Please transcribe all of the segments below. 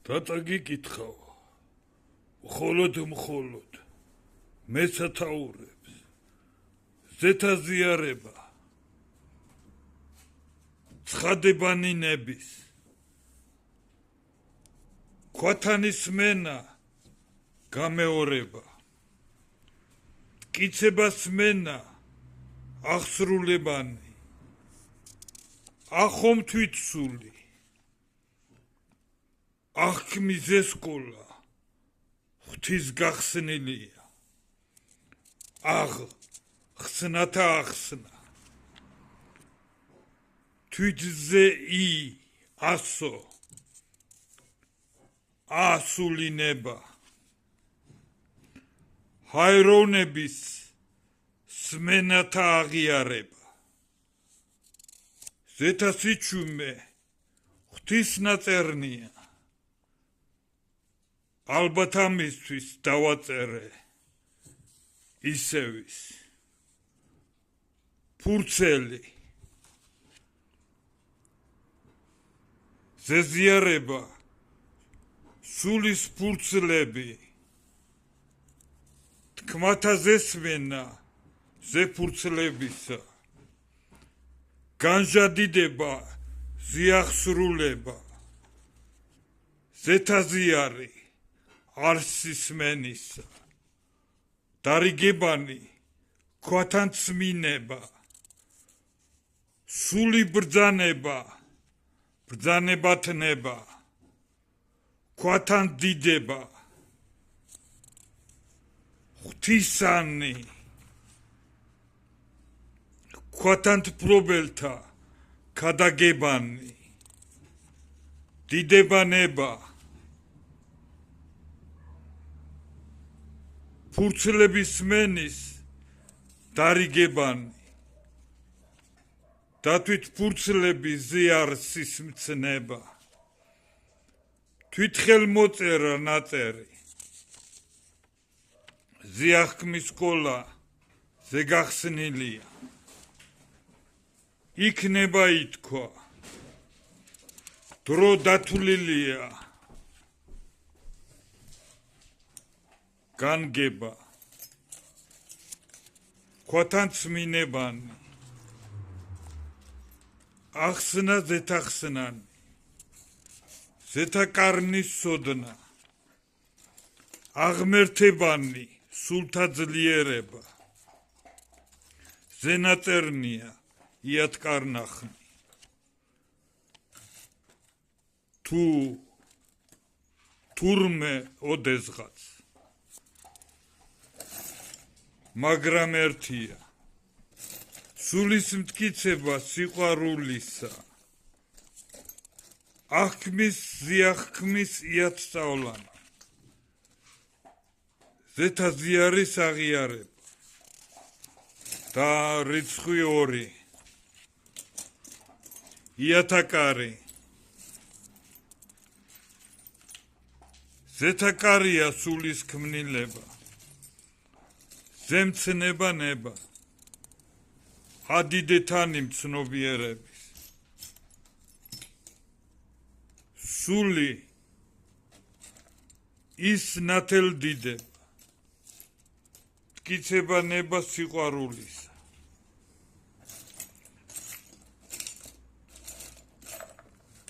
Tata gikitxav, მხოლოდ მე სათაურებს, ზეთაზიარება, ცხადებანი ნების, ქვათანის მენა, გამეორება, მტკიცებას მენა, აღსრულებანი, ახომთვითსული, აღქმის ესკოლა, ღვთის გახსნილია, ხსნათა ახსნა, თვითზე ასო, ასულინება, ჰაეროვნების სმენათა აღიარება, ზეთასიჩუმე, ღვთის ნაწერნია, ალბათ ამისთვის დავაწერე ისევის ფურცელი ზეზიარება სულის ფურცლები თქმათა ზესმენა ზეფურცლებისა განჟადიდება ზიახსრულება ზეთაზიარი არსის მენისა დარიგებანი ქვათან წმინება სული ბრძანება ბრძანებათნება ქვათან დიდება ღვთისანი ქვათან თფრობელთა ქადაგებანი დიდებანება ფურცლების მენის დარიგებანი დათვით ფურცლების ზიარსის მცნება თვითხელმოწერა ნაწერი ზიახქმის სკოლა ზეგახსნილია იქნება ითქვა დრო დათვლილია განგება ქვათან წმინებანი ახსნა ზეთახსნანი ზეთაკარნის სოდნა აღმერთებანი სულთა ძლიერება ზენაწერნია იატკარნახნი თურმე ოდესღაც მაგრამ ერთია სულის მტკიცება სიყვარულისა აღქმის ზიახქმის იათსწავლანი ზეთაზიარის აღიარება და რიცხვი 2 იათაკარი ზეთაკარია სულის ქმნილება ზემცნება ნება ადიდეთანი მცნობიერების სული ის ნათელდიდება მტკიცება ნება სიყვარულისა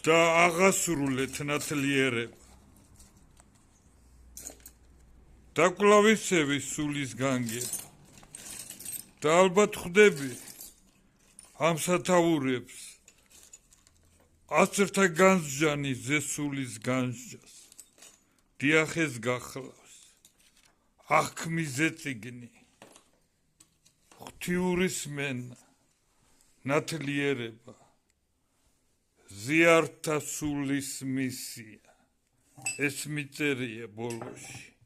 და აღასრულეთ ნათლიერება დაკვლავისები სულის განგება და ალბათ ხვდები ამ სათაურებს აცერთა განსჯანი ზესულის განსჯას დიახეს გახლავს აღქმის ზეწიგნი ღვთიურის მენა ნათლიერება ზიართა სულის მისია ეს მიწერია ბოლოში